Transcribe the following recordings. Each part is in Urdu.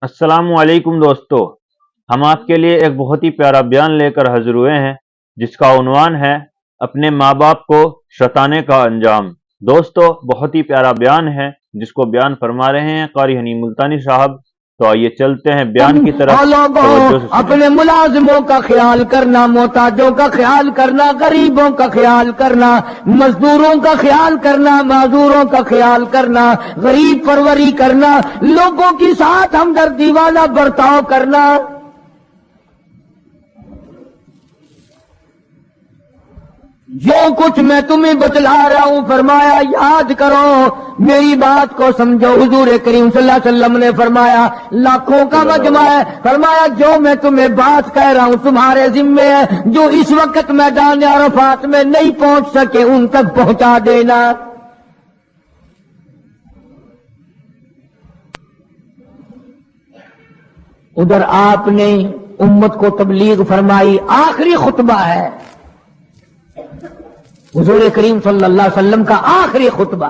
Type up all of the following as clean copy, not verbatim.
السلام علیکم دوستو، ہم آپ کے لیے ایک بہت ہی پیارا بیان لے کر حاضر ہوئے ہیں جس کا عنوان ہے اپنے ماں باپ کو ستانے کا انجام۔ دوستو، بہت ہی پیارا بیان ہے جس کو بیان فرما رہے ہیں قاری حنی ملتانی صاحب۔ تو آئیے چلتے ہیں بیان کی طرف۔ توجہ سے اپنے ملازموں کا خیال کرنا، محتاجوں کا خیال کرنا، غریبوں کا خیال کرنا، مزدوروں کا خیال کرنا، معذوروں کا خیال کرنا، غریب پروری کرنا، لوگوں کے ساتھ ہمدردی والا برتاؤ کرنا۔ جو کچھ میں تمہیں بتلا رہا ہوں فرمایا یاد کرو، میری بات کو سمجھو۔ حضور کریم صلی اللہ علیہ وسلم نے فرمایا لاکھوں کا مجمع ہے، فرمایا جو میں تمہیں بات کہہ رہا ہوں تمہارے ذمے ہے، جو اس وقت میدان عرفات میں نہیں پہنچ سکے ان تک پہنچا دینا۔ ادھر آپ نے امت کو تبلیغ فرمائی، آخری خطبہ ہے حضور کریم صلی اللہ علیہ وسلم کا، آخری خطبہ،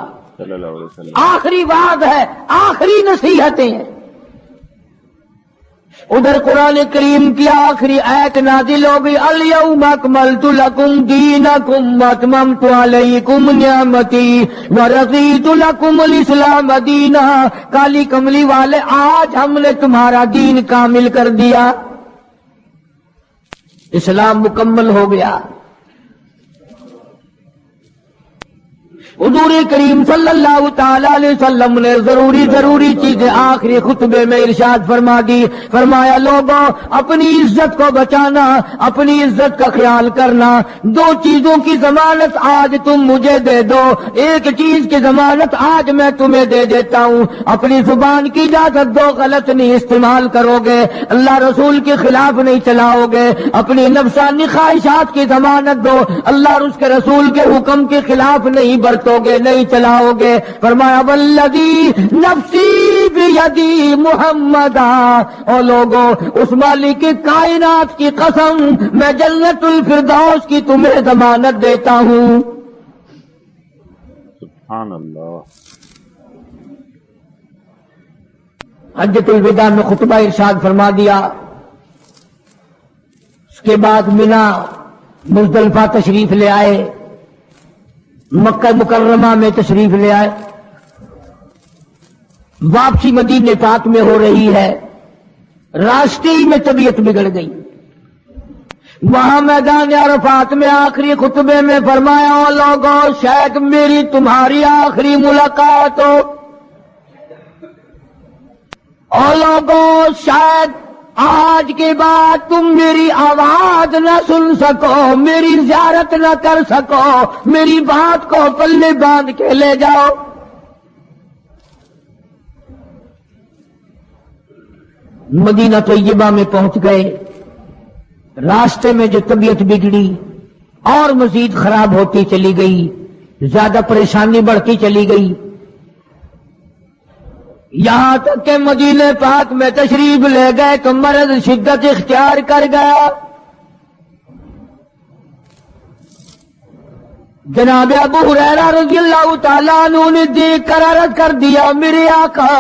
آخری وعد ہے، آخری نصیحتیں ہیں۔ ادھر قرآن کریم کی آخری آیت نازل ہو گئی، الیوم اکملت لکم دینکم واتممت علیکم نعمتی ورضیت لکم الاسلام دینا۔ کالی کملی والے، آج ہم نے تمہارا دین کامل کر دیا، اسلام مکمل ہو گیا۔ حضور کریم صلی اللہ تعالی علیہ وسلم نے ضروری چیزیں آخری خطبے میں ارشاد فرما دی۔ فرمایا لوگوں، اپنی عزت کو بچانا، اپنی عزت کا خیال کرنا۔ دو چیزوں کی ضمانت آج تم مجھے دے دو، ایک چیز کی ضمانت آج میں تمہیں دے دیتا ہوں، اپنی زبان کی اجازت دو، غلط نہیں استعمال کرو گے، اللہ رسول کے خلاف نہیں چلاؤ گے، اپنی نفسانی خواہشات کی ضمانت دو، اللہ اور اس کے رسول کے حکم کے خلاف نہیں برتو گے، نہیں چلاؤ گے۔ فرمایا والذی نفسی بیدی محمدا، اور لوگوں اس مالک کائنات کی قسم، میں جنت الفردوس کی تمہیں ضمانت دیتا ہوں۔ سبحان اللہ۔ حجۃ الوداع میں خطبہ ارشاد فرما دیا، اس کے بعد مینا مزدلفہ تشریف لے آئے، مکہ مکرمہ میں تشریف لے آئے، واپسی مدینہ پاک میں ہو رہی ہے، راستے ہی میں طبیعت بگڑ گئی۔ وہاں میدان عرفات میں آخری خطبے میں فرمایا او لوگوں، شاید میری تمہاری آخری ملاقات ہو، او لوگوں شاید آج کے بعد تم میری آواز نہ سن سکو، میری زیارت نہ کر سکو، میری بات کو پلے باندھ کے لے جاؤ۔ مدینہ طیبہ میں پہنچ گئے، راستے میں جو طبیعت بگڑی اور مزید خراب ہوتی چلی گئی، زیادہ پریشانی بڑھتی چلی گئی، یہاں تک کہ مدینہ پاک میں تشریف لے گئے تو مرض شدت اختیار کر گیا۔ جناب ابو ہریرہ رضی اللہ تعالیٰ عنہ نے دیکھ کر عرض کر دیا، میرے آقا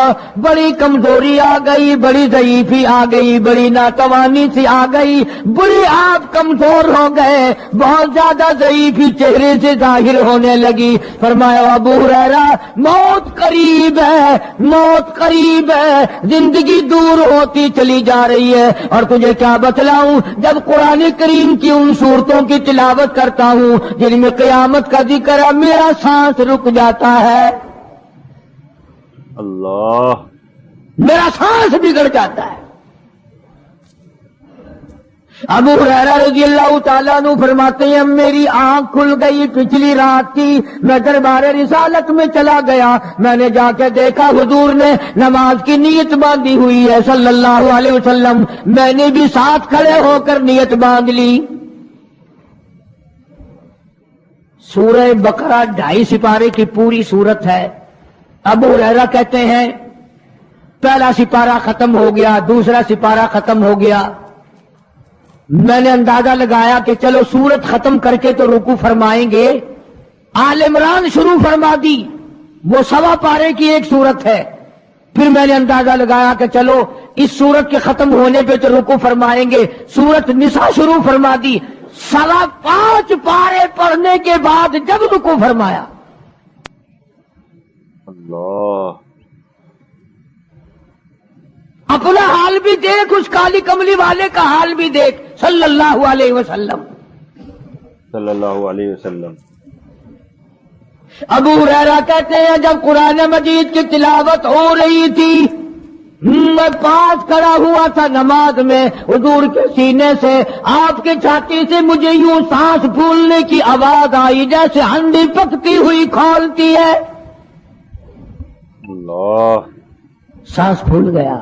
بڑی کمزوری آ گئی، بڑی ضعیفی آ گئی، بڑی ناتوانی سی آ گئی، بڑی آپ کمزور ہو گئے، بہت زیادہ ضعیفی چہرے سے ظاہر ہونے لگی۔ فرمایا ابو ہریرہ موت قریب ہے، موت قریب ہے، زندگی دور ہوتی چلی جا رہی ہے، اور تجھے کیا بتلاؤں، جب قرآن کریم کی ان صورتوں کی تلاوت کرتا ہوں جن میں قیامت کا ذکر ہے، میرا سانس رک جاتا ہے، اللہ، میرا سانس بگڑ جاتا ہے۔ ابو ہریرہ رضی اللہ تعالیٰ عنہ فرماتے ہیں میری آنکھ کھل گئی، پچھلی رات کی میں دربار رسالت میں چلا گیا، میں نے جا کے دیکھا حضور نے نماز کی نیت باندھی ہوئی ہے صلی اللہ علیہ وسلم، میں نے بھی ساتھ کھڑے ہو کر نیت باندھ لی۔ سورہ بقرہ 2.5 سپارے کی پوری سورت ہے۔ ابو ہریرہ کہتے ہیں پہلا سپارہ ختم ہو گیا، دوسرا سپارہ ختم ہو گیا، میں نے اندازہ لگایا کہ چلو سورت ختم کر کے تو رکوع فرمائیں گے، آل عمران شروع فرما دی، وہ 1.25 پارے کی ایک سورت ہے۔ پھر میں نے اندازہ لگایا کہ چلو اس سورت کے ختم ہونے پہ تو رکوع فرمائیں گے. سورت نساء شروع فرما دی, 5.25 پارے پڑھنے کے بعد جب رکوع فرمایا. اللہ, اپنا حال بھی دیکھ, اس کالی کملی والے کا حال بھی دیکھ صلی اللہ علیہ وسلم. صلی اللہ علیہ وسلم. ابو ہریرہ کہتے ہیں جب قرآن مجید کی تلاوت ہو رہی تھی میں پاس کھڑا ہوا تھا نماز میں, حضور کے سینے سے, آپ کے چھاتی سے مجھے یوں سانس پھولنے کی آواز آئی جیسے ہنڈی پکتی ہوئی کھولتی ہے. اللہ, سانس پھول گیا.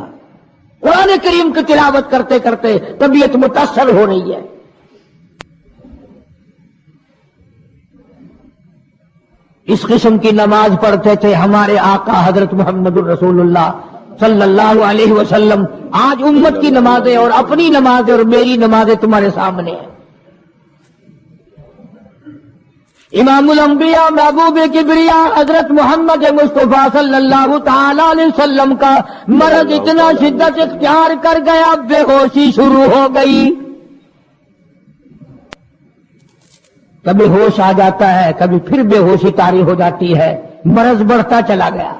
قرآن کریم کی تلاوت کرتے کرتے طبیعت متاثر ہو رہی ہے. اس قسم کی نماز پڑھتے تھے ہمارے آقا حضرت محمد الرسول اللہ صلی اللہ علیہ وسلم. آج امت کی نمازیں اور اپنی نمازیں اور میری نمازیں تمہارے سامنے ہیں. امام الانبیاء محبوب کبریا حضرت محمد مصطفیٰ صلی اللہ تعالی علیہ وسلم کا مرض اتنا شدت اختیار کر گیا, بے ہوشی شروع ہو گئی. کبھی ہوش آ جاتا ہے, کبھی پھر بے ہوشی طاری ہو جاتی ہے, مرض بڑھتا چلا گیا.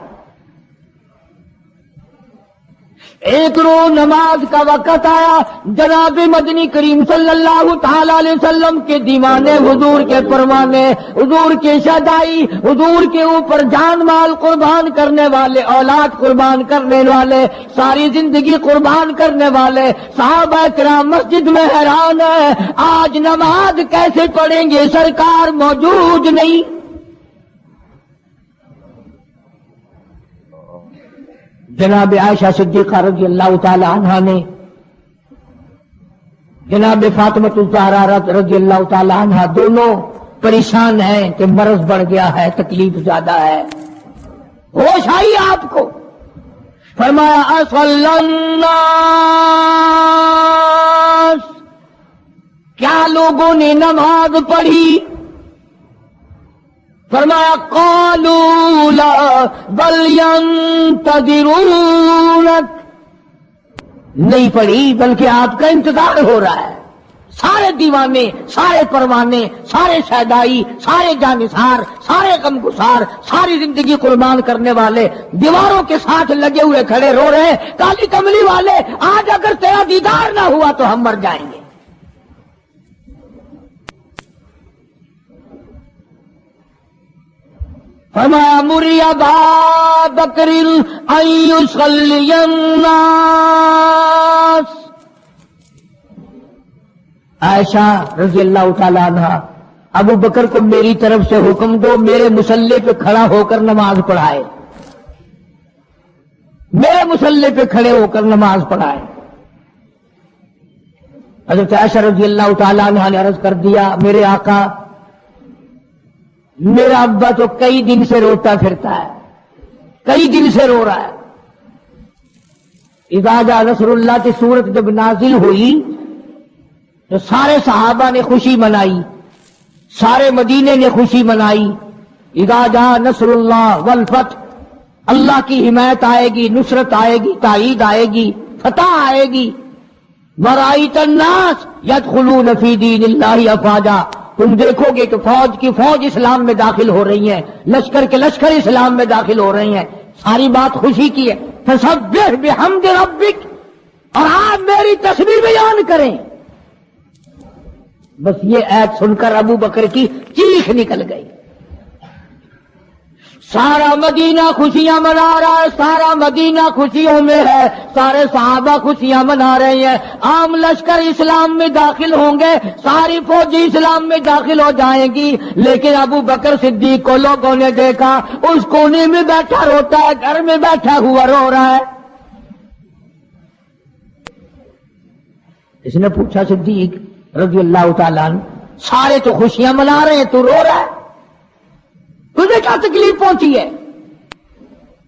ایک روز نماز کا وقت آیا, جناب مدنی کریم صلی اللہ تعالی علیہ وسلم کے دیوانے, حضور کے پروانے, حضور کے شہدائی, حضور کے اوپر جان مال قربان کرنے والے, اولاد قربان کرنے والے, ساری زندگی قربان کرنے والے صحابہ کرام مسجد میں حیران ہے, آج نماز کیسے پڑھیں گے, سرکار موجود نہیں. جناب عائشہ صدیقہ رضی اللہ تعالی عنہا نے, جناب فاطمہ الزہرا رضی اللہ تعالی عنہا, دونوں پریشان ہیں کہ مرض بڑھ گیا ہے, تکلیف زیادہ ہے. ہوش آئی آپ کو, فرمایا اصلی الناس, کیا لوگوں نے نماز پڑھی؟ فرمایا قالوا لا بل ينتظرونك, نہیں پڑھی بلکہ آپ کا انتظار ہو رہا ہے. سارے دیوانے, سارے پروانے, سارے شہدائی, سارے جانثار, سارے غمگسار, ساری زندگی قربان کرنے والے دیواروں کے ساتھ لگے ہوئے کھڑے رو رہے ہیں, کالی کملی والے آج اگر تیرا دیدار نہ ہوا تو ہم مر جائیں گے. فرمایا مری ابا بکر ان یصلی الناس, عائشہ رضی اللہ تعالی عنہ, ابو بکر کو میری طرف سے حکم دو میرے مصلی پہ کھڑا ہو کر نماز پڑھائے, میرے مصلی پہ کھڑے ہو کر نماز پڑھائے. حضرت عائشہ رضی اللہ تعالی عنہ نے عرض کر دیا, میرے آقا میرا ابا تو کئی دن سے روتا پھرتا ہے, کئی دن سے رو رہا ہے. اذا جاء نصر اللہ کی سورت جب نازل ہوئی تو سارے صحابہ نے خوشی منائی, سارے مدینے نے خوشی منائی. اذا جاء نصر اللہ والفتح, اللہ کی حمایت آئے گی, نصرت آئے گی, تائید آئے گی, فتح آئے گی. ورأیت الناس یدخلون فی دین اللہ افواجا, تم دیکھو گے کہ فوج کی فوج اسلام میں داخل ہو رہی ہیں, لشکر کے لشکر اسلام میں داخل ہو رہی ہیں. ساری بات خوشی کی ہے. فسبح بحمد ربک, اور آپ میری تسبیح بیان کریں. بس یہ ایت سن کر ابو بکر کی چیخ نکل گئی. سارا مدینہ خوشیاں منا رہا ہے, سارا مدینہ خوشیوں میں ہے, سارے صحابہ خوشیاں منا رہے ہیں. عام لشکر اسلام میں داخل ہوں گے, ساری فوجی اسلام میں داخل ہو جائیں گی, لیکن ابو بکر صدیق کو لوگوں نے دیکھا اس کونے میں بیٹھا روتا ہے, گھر میں بیٹھا ہوا رو رہا ہے. اس نے پوچھا صدیق رضی اللہ تعالیٰ عنہ, سارے تو خوشیاں منا رہے ہیں, تو رو رہا ہے, تجھے کیا تکلیف پہنچی ہے؟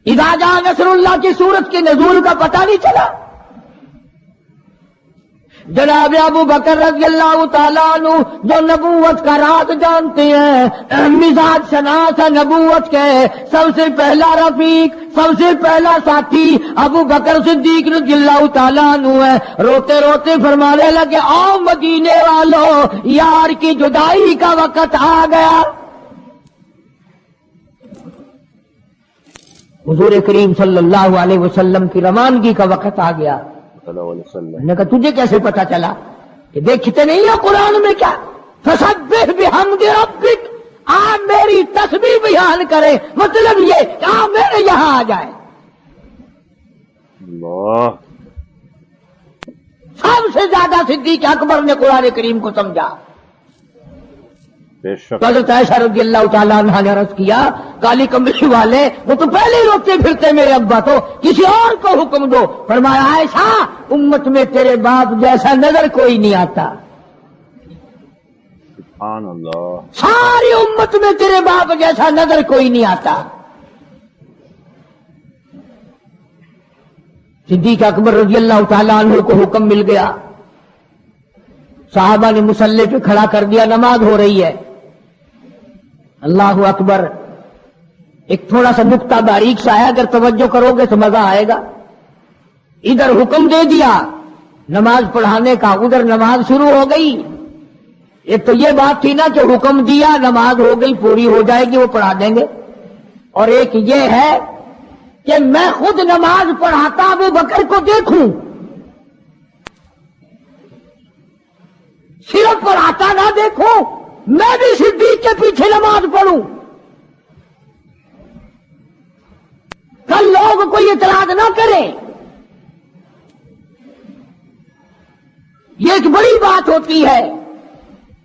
اذا جاء نصر اللہ کی سورت کے نزول کا پتہ نہیں چلا؟ جناب ابو بکر رضی اللہ تعالیٰ عنہ جو نبوت کا راز جانتے ہیں, مزاج شناس نبوت کے, سب سے پہلا رفیق, سب سے پہلا ساتھی ابو بکر صدیق رضی اللہ تعالیٰ عنہ ہے. روتے روتے فرمانے لگے آؤ مدینے والوں، یار کی جدائی کا وقت آ گیا. حضور کریم صلی اللہ علیہ وسلم کی روانگی کا وقت آ گیا. میں نے کہا تجھے کیسے پتا چلا؟ کہ دیکھتے نہیں ہو قرآن میں کیا فسبح بحمد ربک، آپ میری تسبیح بیان کرے، مطلب یہ کہ آپ میرے یہاں آ جائے. اللہ، سب سے زیادہ صدیق اکبر نے قرآن کریم کو سمجھا. بے شک. تو حضرت عائشہ رضی اللہ تعالیٰ عنہ نے عرض کیا کالی کمبلی والے وہ تو پہلے ہی روتے پھرتے میرے ابا، تو کسی اور کو حکم دو. فرمایا عائشہ امت میں تیرے باپ جیسا نظر کوئی نہیں آتا، سبحان اللہ، ساری امت میں تیرے باپ جیسا نظر کوئی نہیں آتا. صدیق اکبر رضی اللہ تعالیٰ عنہ کو حکم مل گیا. صحابہ نے مصلی پہ کھڑا کر دیا، نماز ہو رہی ہے. اللہ اکبر. ایک تھوڑا سا نقطہ باریک سا ہے، اگر توجہ کرو گے تو مزہ آئے گا. ادھر حکم دے دیا نماز پڑھانے کا، ادھر نماز شروع ہو گئی. ایک تو یہ بات تھی نا کہ حکم دیا نماز ہو گئی پوری ہو جائے گی وہ پڑھا دیں گے، اور ایک یہ ہے کہ میں خود نماز پڑھاتا ابو بکر کو دیکھوں، صرف پڑھاتا نہ دیکھوں، میں بھی صدیق کے پیچھے نماز پڑھوں. کل لوگ کوئی اعتراض نہ کریں. یہ ایک بڑی بات ہوتی ہے.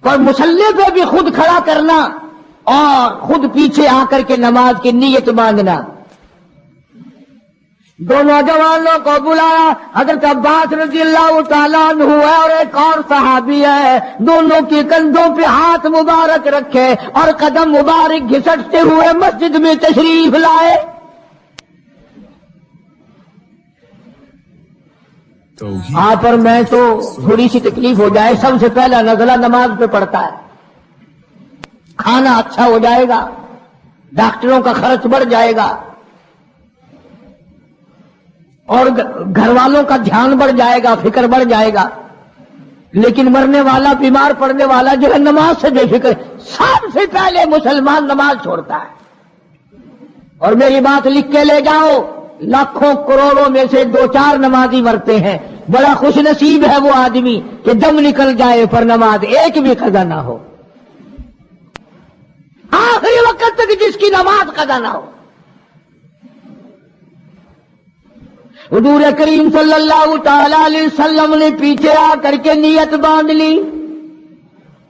اور مصلی پہ بھی خود کھڑا کرنا اور خود پیچھے آ کر کے نماز کی نیت مانگنا. دو نوجوانوں کو بلایا، حضرت عباس رضی اللہ تعالیٰ عنہ ہے اور ایک اور صحابی ہے. دونوں کے کندھوں پہ ہاتھ مبارک رکھے اور قدم مبارک گھسٹتے ہوئے مسجد میں تشریف لائے. آپ اور میں تو تھوڑی سی تکلیف ہو جائے، سب سے پہلا نزلہ نماز پہ پڑتا ہے. کھانا اچھا ہو جائے گا، ڈاکٹروں کا خرچ بڑھ جائے گا، اور گھر والوں کا دھیان بڑھ جائے گا، فکر بڑھ جائے گا. لیکن مرنے والا، بیمار پڑنے والا جو ہے نماز سے بے فکر. سب سے پہلے مسلمان نماز چھوڑتا ہے. اور میری بات لکھ کے لے جاؤ، لاکھوں کروڑوں میں سے 2-4 نمازی مرتے ہیں. بڑا خوش نصیب ہے وہ آدمی کہ دم نکل جائے پر نماز ایک بھی قضا نہ ہو، آخری وقت تک جس کی نماز قضا نہ ہو. حضور کریم صلی اللہ تعالی علیہ وسلم نے پیچھے آ کر کے نیت باندھ لی.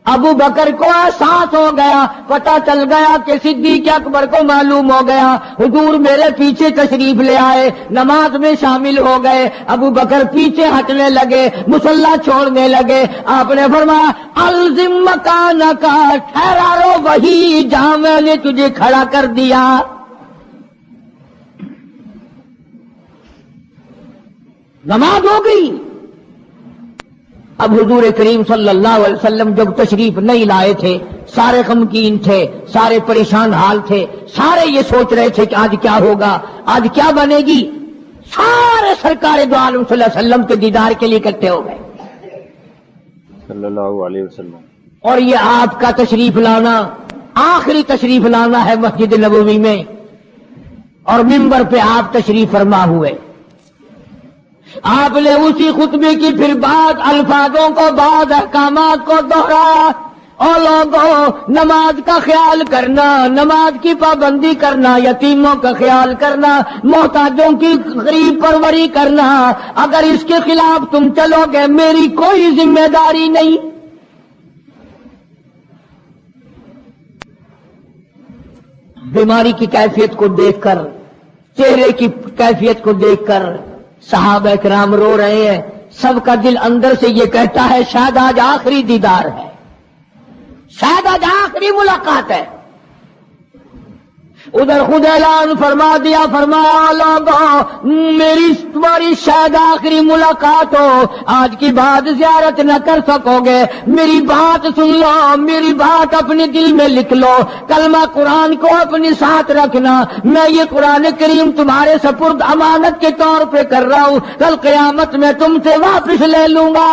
ابو بکر کو احساس ہو گیا، پتہ چل گیا کہ صدیق اکبر کو معلوم ہو گیا. حضور میرے پیچھے تشریف لے آئے، نماز میں شامل ہو گئے. ابو بکر پیچھے ہٹنے لگے، مصلی چھوڑنے لگے. آپ نے فرمایا الزم مکانک، ٹھہرا رہو وہی جہاں میں نے تجھے کھڑا کر دیا. نماز ہو گئی. اب حضور کریم صلی اللہ علیہ وسلم جب تشریف نہیں لائے تھے، سارے غمگین تھے، سارے پریشان حال تھے، سارے یہ سوچ رہے تھے کہ آج کیا ہوگا، آج کیا بنے گی. سارے سرکار دو عالم صلی اللہ علیہ وسلم کے دیدار کے لیے اکٹھے ہو گئے صلی اللہ علیہ وسلم. اور یہ آپ کا تشریف لانا، آخری تشریف لانا ہے مسجد نبوی میں، اور منبر پہ آپ تشریف فرما ہوئے. آپ نے اسی خطبے کی پھر بعد الفاظوں کو، بعد احکامات کو دوہرایا. اور لوگوں، نماز کا خیال کرنا، نماز کی پابندی کرنا، یتیموں کا خیال کرنا، محتاجوں کی غریب پروری کرنا، اگر اس کے خلاف تم چلو گے میری کوئی ذمہ داری نہیں. بیماری کی کیفیت کو دیکھ کر، چہرے کی کیفیت کو دیکھ کر صحابہ کرام رو رہے ہیں. سب کا دل اندر سے یہ کہتا ہے شاید آج آخری دیدار ہے، شاید آج آخری ملاقات ہے. ادھر خود اعلان فرما دیا، فرمایا لوگوں میری تمہاری شاید آخری ملاقات ہو، آج کی بات زیارت نہ کر سکو گے، میری بات سن لو، میری بات اپنے دل میں لکھ لو، کلمہ قرآن کو اپنے ساتھ رکھنا، میں یہ قرآن کریم تمہارے سپرد امانت کے طور پہ کر رہا ہوں، کل قیامت میں تم سے واپس لے لوں گا۔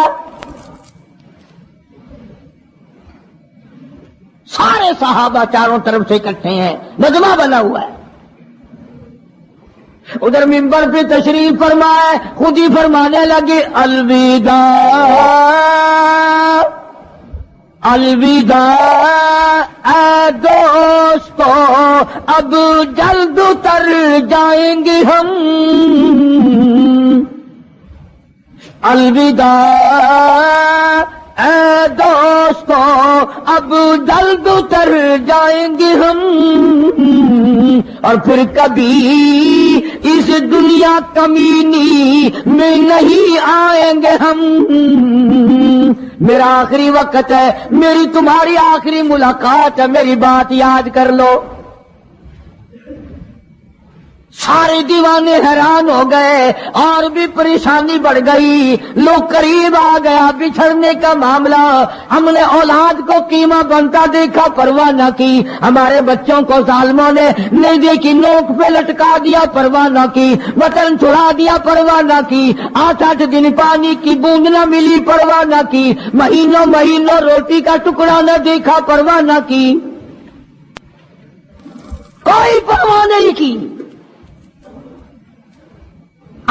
سارے صحابہ چاروں طرف سے اکٹھے ہیں، مجمع بنا ہوا ہے۔ ادھر منبر پہ تشریف فرمائے، خود ہی فرمانے لگے الوداع الوداع اے دوستو، اب جلد اتر جائیں گے ہم، الوداع اے دوستو اب جلد اتر جائیں گے ہم، اور پھر کبھی اس دنیا کمینی میں نہیں آئیں گے ہم۔ میرا آخری وقت ہے، میری تمہاری آخری ملاقات ہے، میری بات یاد کر لو۔ سارے دیوانے حیران ہو گئے، اور بھی پریشانی بڑھ گئی، لوگ قریب آ گیا بچھڑنے کا معاملہ، ہم نے اولاد کو قیمہ بنتا دیکھا، پرواہ نہ کی، ہمارے بچوں کو ظالموں نے نہیں دیکھی، نوک پہ لٹکا دیا، پرواہ نہ کی، وطن چھڑا دیا، پرواہ نہ کی، 8 دن پانی کی بوند نہ ملی، پرواہ نہ کی، مہینوں مہینوں روٹی کا ٹکڑا نہ دیکھا، پرواہ نہ کی، کوئی پرواہ نہیں کی۔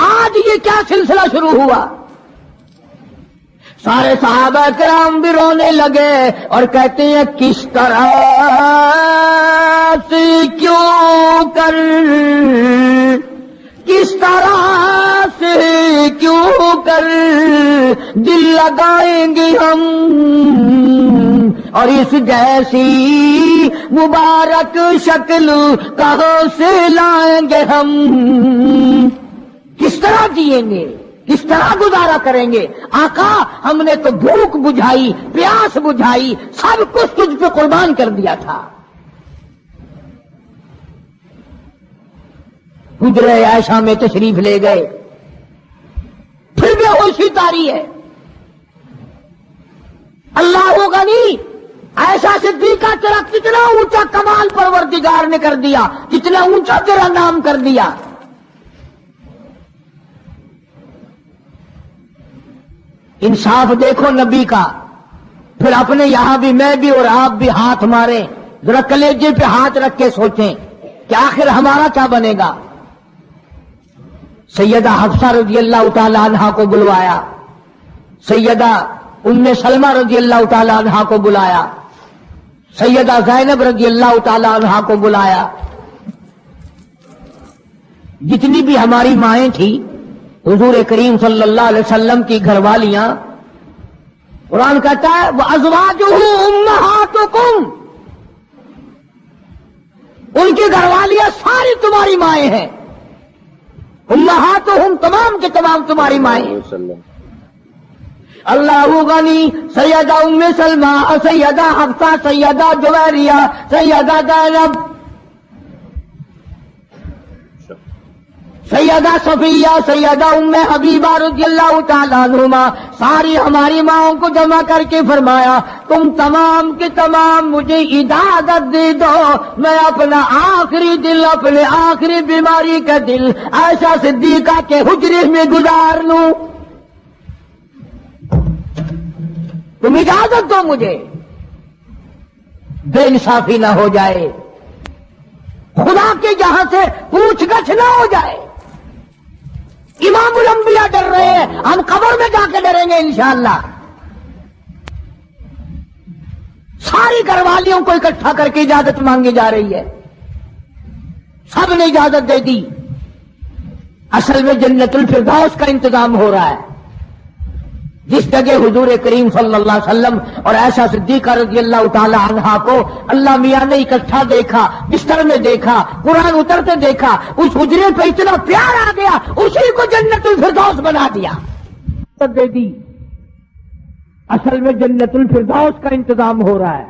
آج یہ کیا سلسلہ شروع ہوا؟ سارے صحابہ کرام بھی رونے لگے اور کہتے ہیں کس طرح سے کیوں کر، کس طرح سے کیوں کر دل لگائیں گے ہم، اور اس جیسی مبارک شکل کہاں سے لائیں گے ہم، کس طرح جئیں گے، کس طرح گزارا کریں گے؟ آقا ہم نے تو بھوک بجھائی، پیاس بجھائی، سب کچھ تجھ پہ قربان کر دیا تھا۔ حجرہ عائشہ میں تشریف لے گئے، پھر بھی ہوشی تاری ہے۔ اللہ غنی، عائشہ صدیقہ تیرا کتنا اونچا کمال پروردگار نے کر دیا، کتنا اونچا تیرا نام کر دیا۔ انصاف دیکھو نبی کا، پھر اپنے یہاں بھی میں بھی اور آپ بھی ہاتھ ماریں، ذرا کلیجے پہ ہاتھ رکھ کے سوچیں کہ آخر ہمارا کیا بنے گا۔ سیدہ حفصہ رضی اللہ تعالی عنہا کو بلوایا، سیدہ ام سلمہ رضی اللہ تعالی عنہا کو بلایا، سیدہ زینب رضی اللہ تعالی عنہا کو بلایا، جتنی بھی ہماری مائیں تھیں، حضور کریم صلی اللہ علیہ وسلم کی گھر والیاں، قرآن کہتا ہے وَأَزْوَاجُهُ أُمَّهَاتُكُمْ، ان کی گھر والیاں ساری تمہاری مائیں ہیں، امہاتہم تمام کے تمام تمہاری مائیں ہیں۔ اللہ غنی، سیدہ ام سلمہ، سیدہ حفصہ، سیدہ جویریہ، سیدہ زینب، سیدہ صفیہ، سیدہ ام حبیبہ رضی اللہ تعالیٰ عنہما، ساری ہماری ماؤں کو جمع کر کے فرمایا تم تمام کے تمام مجھے اجازت دے دو، میں اپنا آخری دل، اپنے آخری بیماری کا دل عائشہ صدیقہ کے حجرے میں گزار لوں، تم اجازت دو مجھے، بے انصافی نہ ہو جائے، خدا کے یہاں سے پوچھ گچھ نہ ہو جائے۔ امام الانبیاء ڈر رہے ہیں، ہم قبر میں جا کے ڈریں گے انشاءاللہ۔ ساری گھر والیوں کو اکٹھا کر کے اجازت مانگی جا رہی ہے، سب نے اجازت دے دی۔ اصل میں جنت الفردوس کا انتظام ہو رہا ہے، جس جگہ حضور کریم صلی اللہ علیہ وسلم اور عائشہ صدیقہ رضی اللہ تعالی عنہا کو اللہ میاں نے اکٹھا دیکھا، بستر میں دیکھا، قرآن اترتے دیکھا، اس حجرے پہ اتنا پیار آ گیا، اسی کو جنت الفردوس بنا دیا، دے دی۔ اصل میں جنت الفردوس کا انتظام ہو رہا ہے،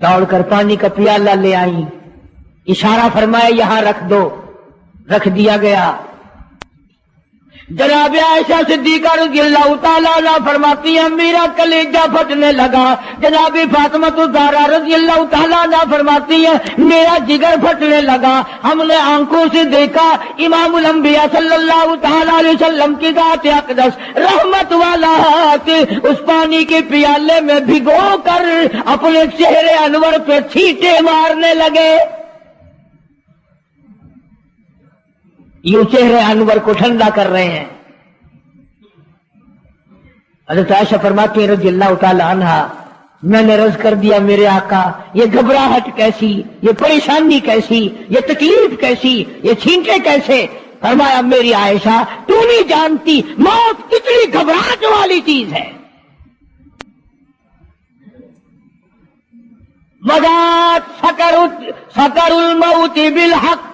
دوڑ کر پانی کا پیالہ لے آئی، اشارہ فرمایا یہاں رکھ دو، رکھ دیا گیا۔ جناب عائشہ صدیقہ رضی اللہ تعالیٰ عنہ فرماتی ہیں میرا کلیجہ پھٹنے لگا۔ جناب فاطمہ الزہرا رضی اللہ تعالیٰ عنہ فرماتی ہیں میرا جگر پھٹنے لگا۔ ہم نے آنکھوں سے دیکھا امام الانبیاء صلی اللہ تعالیٰ علیہ وسلم کی ذات اقدس رحمت والا ہاتھ اس پانی کے پیالے میں بھگو کر اپنے چہرے انور پہ چھینٹے مارنے لگے۔ یوں چہرے انور کو ٹھنڈا کر رہے ہیں۔ حضرت عائشہ فرماتی ہیں رضی اللہ تعالی عنہا میں نے عرض کر دیا میرے آقا یہ گھبراہٹ کیسی، یہ پریشانی کیسی، یہ تکلیف کیسی، یہ چھینٹے کیسے؟ فرمایا میری عائشہ تو نہیں جانتی موت کتنی گھبراہٹ والی چیز ہے۔ وذات سکر الموت بالحق،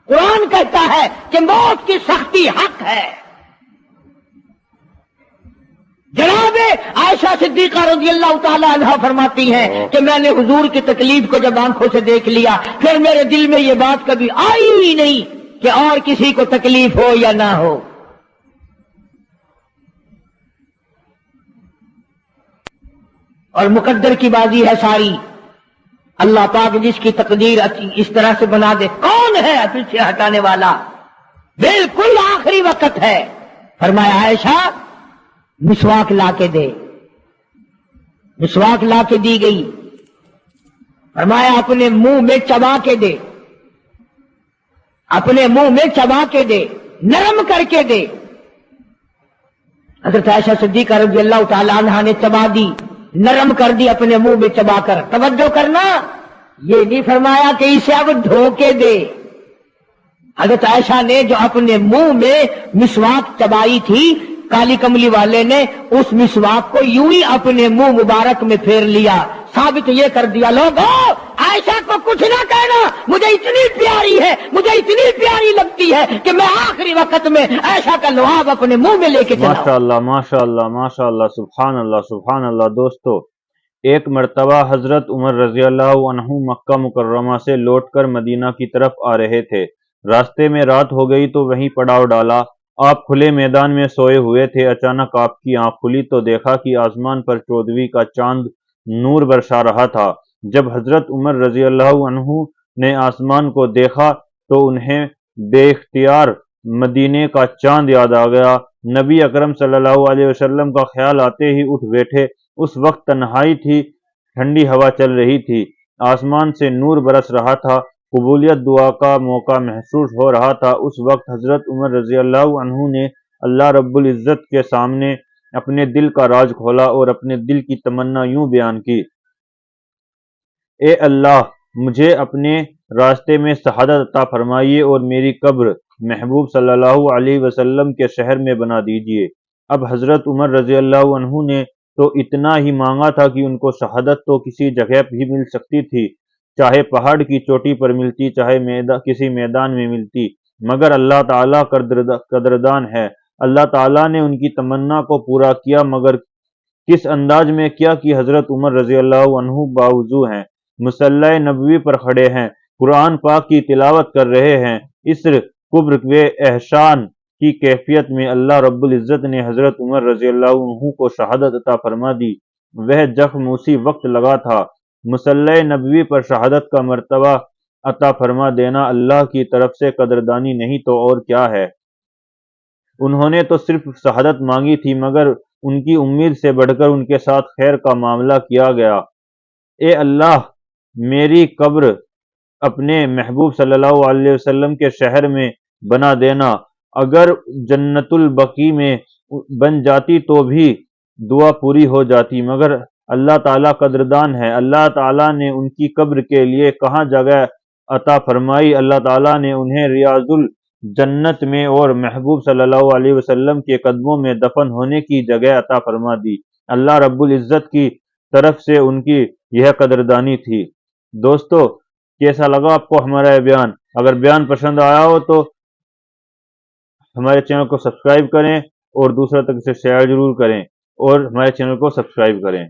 قرآن کہتا ہے کہ موت کی سختی حق ہے۔ جناب عائشہ صدیقہ رضی اللہ تعالی عنہ فرماتی ہیں کہ میں نے حضور کی تکلیف کو جب آنکھوں سے دیکھ لیا پھر میرے دل میں یہ بات کبھی آئی ہی نہیں کہ اور کسی کو تکلیف ہو یا نہ ہو۔ اور مقدر کی بازی ہے ساری، اللہ پاک جس کی تقدیر اس طرح سے بنا دے کون ہے پیچھے ہٹانے والا؟ بالکل آخری وقت ہے۔ فرمایا عائشہ مسواک لا کے دے، مسواک لا کے دی گئی۔ فرمایا اپنے منہ میں چبا کے دے، اپنے منہ میں چبا کے دے، نرم کر کے دے۔ حضرت عائشہ صدیقہ رضی اللہ تعالی عنہا نے چبا دی، نرم کر دی اپنے منہ میں چبا کر۔ توجہ کرنا، یہ نہیں فرمایا کہ اسے اب دھو کے دے۔ حضرت عائشہ نے جو اپنے منہ میں مسواک چبائی تھی کالی کملی والے نے اس مسواک کو یوں ہی اپنے منہ مبارک میں پھیر لیا، ثابت یہ کر دیا لوگوں عائشہ کو کچھ نہ کہنا، مجھے اتنی پیاری ہے، مجھے اتنی پیاری لگتی ہے کہ میں آخری وقت میں عائشہ کا لعاب اپنے منہ میں لے کے چلا۔ ماشاءاللہ ماشاءاللہ ماشاءاللہ، سبحان اللہ سبحان اللہ۔ دوستو ایک مرتبہ حضرت عمر رضی اللہ عنہ مکہ مکرمہ سے لوٹ کر مدینہ کی طرف آ رہے تھے۔ راستے میں رات ہو گئی تو وہیں پڑاؤ ڈالا۔ آپ کھلے میدان میں سوئے ہوئے تھے، اچانک آپ کی آنکھ کھلی تو دیکھا کہ آسمان پر 14ویں کا چاند نور برسا رہا تھا۔ جب حضرت عمر رضی اللہ عنہ نے آسمان کو دیکھا تو انہیں بے اختیار مدینے کا چاند یاد آ گیا۔ نبی اکرم صلی اللہ علیہ وسلم کا خیال آتے ہی اٹھ بیٹھے۔ اس وقت تنہائی تھی، ٹھنڈی ہوا چل رہی تھی، آسمان سے نور برس رہا تھا، قبولیت دعا کا موقع محسوس ہو رہا تھا۔ اس وقت حضرت عمر رضی اللہ عنہ نے اللہ رب العزت کے سامنے اپنے دل کا راز کھولا اور اپنے دل کی تمنا یوں بیان کی: اے اللہ، مجھے اپنے راستے میں شہادت عطا فرمائیے اور میری قبر محبوب صلی اللہ علیہ وسلم کے شہر میں بنا دیجیے۔ اب حضرت عمر رضی اللہ عنہ نے تو اتنا ہی مانگا تھا کہ ان کو شہادت تو کسی جگہ بھی مل سکتی تھی، چاہے پہاڑ کی چوٹی پر ملتی، چاہے کسی میدان میں ملتی، مگر اللہ تعالیٰ قدردان ہے۔ اللہ تعالیٰ نے ان کی تمنا کو پورا کیا، مگر کس انداز میں کیا کہ حضرت عمر رضی اللہ عنہ باوضو ہیں، مصلی نبوی پر کھڑے ہیں، قرآن پاک کی تلاوت کر رہے ہیں۔ اس قبر و احسان کی کیفیت میں اللہ رب العزت نے حضرت عمر رضی اللہ عنہ کو شہادت عطا فرما دی۔ وہ زخم اسی وقت لگا تھا۔ مصلی نبوی پر شہادت کا مرتبہ عطا فرما دینا اللہ کی طرف سے قدردانی نہیں تو اور کیا ہے۔ انہوں نے تو صرف شہادت مانگی تھی، مگر ان کی امید سے بڑھ کر ان کے ساتھ خیر کا معاملہ کیا گیا۔ اے اللہ، میری قبر اپنے محبوب صلی اللہ علیہ وسلم کے شہر میں بنا دینا، اگر جنت البقیع میں بن جاتی تو بھی دعا پوری ہو جاتی، مگر اللہ تعالیٰ قدردان ہے۔ اللہ تعالیٰ نے ان کی قبر کے لیے کہاں جگہ عطا فرمائی؟ اللہ تعالیٰ نے انہیں ریاض الجنت میں اور محبوب صلی اللہ علیہ وسلم کے قدموں میں دفن ہونے کی جگہ عطا فرما دی۔ اللہ رب العزت کی طرف سے ان کی یہ قدردانی تھی۔ دوستو کیسا لگا آپ کو ہمارا یہ بیان؟ اگر بیان پسند آیا ہو تو ہمارے چینل کو سبسکرائب کریں اور دوسروں تک اسے شیئر ضرور کریں اور ہمارے چینل کو سبسکرائب کریں۔